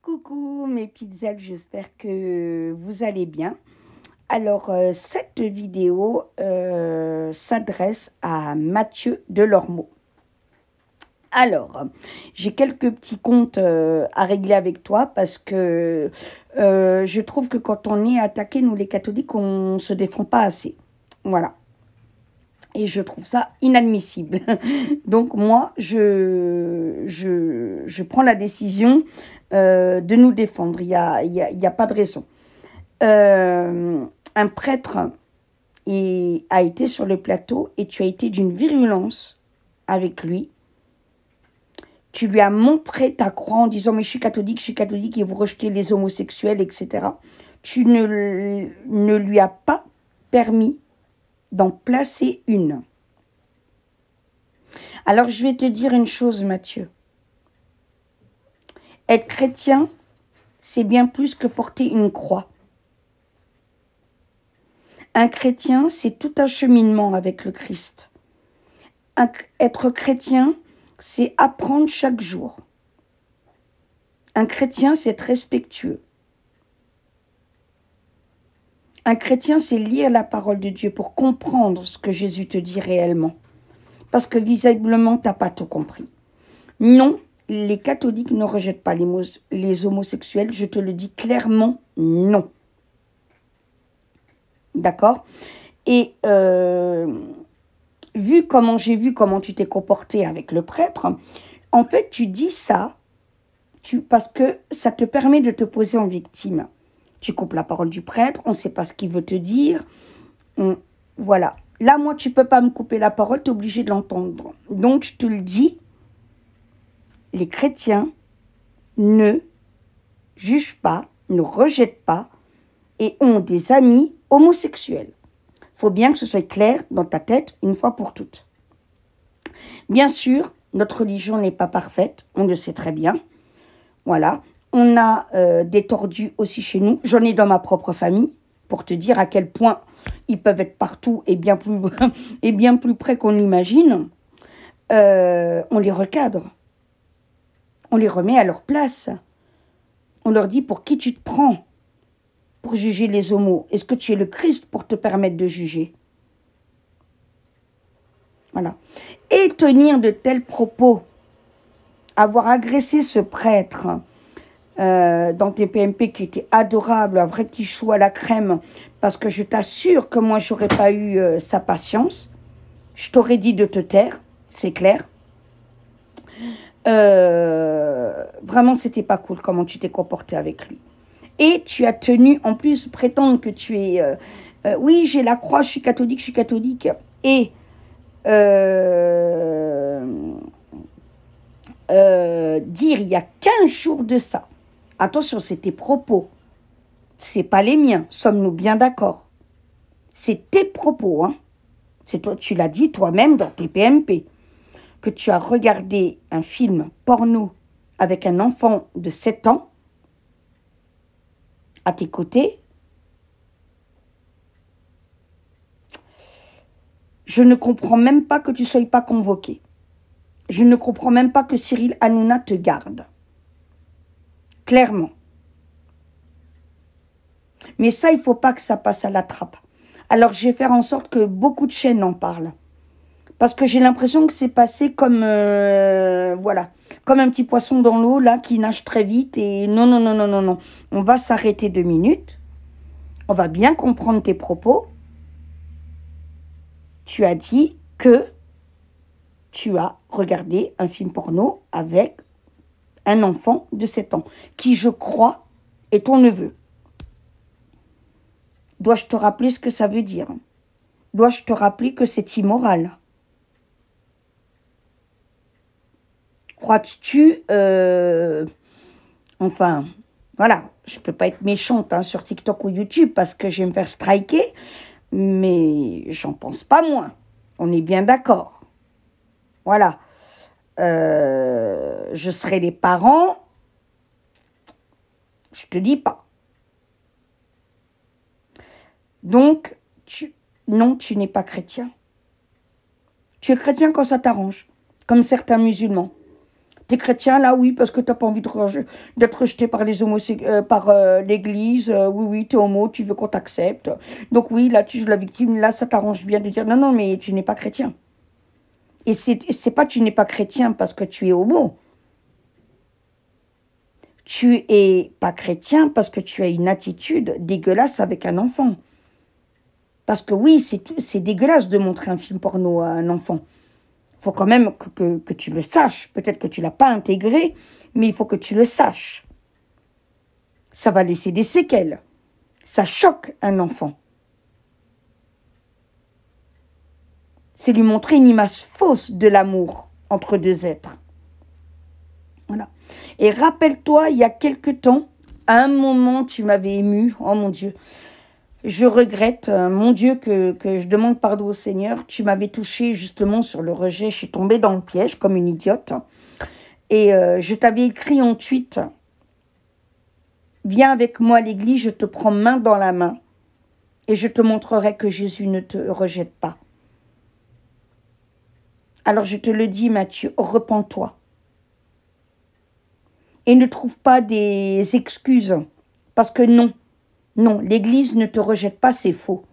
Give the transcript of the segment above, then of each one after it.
Coucou mes petites ailes, j'espère que vous allez bien. Alors, cette vidéo s'adresse à Mathieu Delormeau. Alors, j'ai quelques petits comptes à régler avec toi parce que je trouve que quand on est attaqué, nous les catholiques, on ne se défend pas assez. Voilà. Et je trouve ça inadmissible. Donc moi, je prends la décision de nous défendre. Il y a pas de raison. Un prêtre a été sur le plateau et tu as été d'une virulence avec lui. Tu lui as montré ta croix en disant « mais je suis catholique et vous rejetez les homosexuels, etc. » Tu ne lui as pas permis d'en placer une. Alors, je vais te dire une chose, Mathieu. Être chrétien, c'est bien plus que porter une croix. Un chrétien, c'est tout un cheminement avec le Christ. Être chrétien, c'est apprendre chaque jour. Un chrétien, c'est être respectueux. Un chrétien, c'est lire la parole de Dieu pour comprendre ce que Jésus te dit réellement. Parce que visiblement, tu n'as pas tout compris. Non, les catholiques ne rejettent pas les homosexuels. Je te le dis clairement, non. D'accord? Et j'ai vu comment tu t'es comporté avec le prêtre, en fait, tu dis ça parce que ça te permet de te poser en victime. Tu coupes la parole du prêtre, on ne sait pas ce qu'il veut te dire. Voilà. Là, moi, tu ne peux pas me couper la parole, tu es obligé de l'entendre. Donc, je te le dis, les chrétiens ne jugent pas, ne rejettent pas et ont des amis homosexuels. Il faut bien que ce soit clair dans ta tête une fois pour toutes. Bien sûr, notre religion n'est pas parfaite, on le sait très bien. Voilà. On a des tordus aussi chez nous. J'en ai dans ma propre famille, pour te dire à quel point ils peuvent être partout et bien plus près qu'on l'imagine. On les recadre. On les remet à leur place. On leur dit pour qui tu te prends pour juger les homos. Est-ce que tu es le Christ pour te permettre de juger? Voilà. Et tenir de tels propos, avoir agressé ce prêtre dans tes PMP qui était adorable, un vrai petit chou à la crème, parce que je t'assure que moi, je n'aurais pas eu sa patience. Je t'aurais dit de te taire, c'est clair. Vraiment, c'était pas cool comment tu t'es comporté avec lui. Et tu as tenu, en plus, prétendre que tu es... oui, j'ai la croix, je suis catholique. Et dire il y a 15 jours de ça, attention, c'est tes propos, c'est pas les miens, sommes-nous bien d'accord? C'est tes propos, hein. C'est toi, tu l'as dit toi-même dans tes PMP, que tu as regardé un film porno avec un enfant de 7 ans à tes côtés. Je ne comprends même pas que tu ne sois pas convoqué. Je ne comprends même pas que Cyril Hanouna te garde. Clairement. Mais ça, il ne faut pas que ça passe à la trappe. Alors, je vais faire en sorte que beaucoup de chaînes en parlent. Parce que j'ai l'impression que c'est passé comme, voilà, comme un petit poisson dans l'eau, là, qui nage très vite. Et non. On va s'arrêter 2 minutes. On va bien comprendre tes propos. Tu as dit que tu as regardé un film porno avec un enfant de 7 ans, qui, je crois, est ton neveu. Dois-je te rappeler ce que ça veut dire? Dois-je te rappeler que c'est immoral? Crois-tu... enfin, voilà, je ne peux pas être méchante hein, sur TikTok ou YouTube parce que je vais me faire striker, mais j'en pense pas moins. On est bien d'accord. Voilà. Je serai les parents, je te dis pas. Donc, non, tu n'es pas chrétien. Tu es chrétien quand ça t'arrange, comme certains musulmans. T'es chrétien là, oui, parce que t'as pas envie d'être rejeté par les par l'église. Oui, oui, t'es homo, tu veux qu'on t'accepte. Donc oui, là, tu joues la victime. Là, ça t'arrange bien de dire non, non, mais tu n'es pas chrétien. Et c'est pas tu n'es pas chrétien parce que tu es homo. Tu es pas chrétien parce que tu as une attitude dégueulasse avec un enfant. Parce que oui, c'est dégueulasse de montrer un film porno à un enfant. Il faut quand même que tu le saches. Peut-être que tu ne l'as pas intégré, mais il faut que tu le saches. Ça va laisser des séquelles. Ça choque un enfant. C'est lui montrer une image fausse de l'amour entre deux êtres. Voilà. Et rappelle-toi, il y a quelque temps, à un moment, tu m'avais ému. Oh mon Dieu. Je regrette, mon Dieu, que je demande pardon au Seigneur. Tu m'avais touché justement sur le rejet. Je suis tombée dans le piège comme une idiote. Et je t'avais écrit en tweet. Viens avec moi à l'église, je te prends main dans la main. Et je te montrerai que Jésus ne te rejette pas. Alors je te le dis, Matthieu, repens-toi. Et ne trouve pas des excuses. Parce que non. Non, l'Église ne te rejette pas, c'est faux.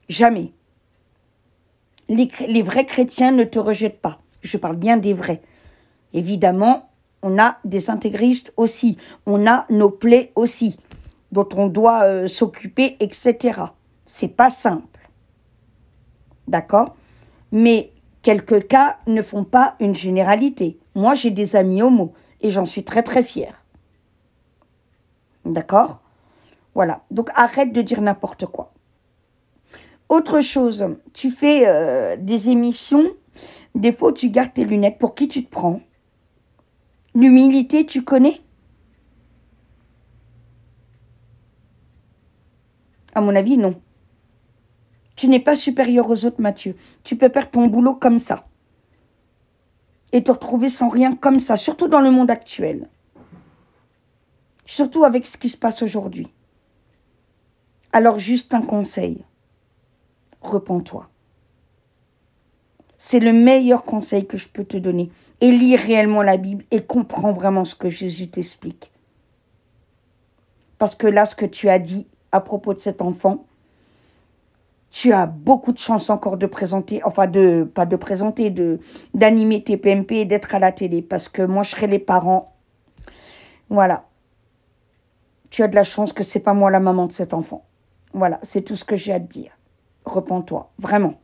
Jamais. Les vrais chrétiens ne te rejettent pas. Je parle bien des vrais. Évidemment, on a des intégristes aussi. On a nos plaies aussi, dont on doit s'occuper, etc. C'est pas simple. D'accord? Mais quelques cas ne font pas une généralité. Moi, j'ai des amis homo et j'en suis très très fière. D'accord? Voilà. Donc, arrête de dire n'importe quoi. Autre chose, tu fais des émissions, des fois tu gardes tes lunettes. Pour qui tu te prends? L'humilité, tu connais? À mon avis, non. Tu n'es pas supérieur aux autres, Mathieu. Tu peux perdre ton boulot comme ça. Et te retrouver sans rien comme ça, surtout dans le monde actuel. Surtout avec ce qui se passe aujourd'hui. Alors juste un conseil. Repens-toi. C'est le meilleur conseil que je peux te donner. Et lis réellement la Bible et comprends vraiment ce que Jésus t'explique. Parce que là, ce que tu as dit à propos de cet enfant, tu as beaucoup de chance encore de présenter, enfin pas de présenter, d'animer tes PMP et d'être à la télé. Parce que moi, je serai les parents. Voilà. Tu as de la chance que c'est pas moi la maman de cet enfant. Voilà, c'est tout ce que j'ai à te dire. Repens-toi, vraiment.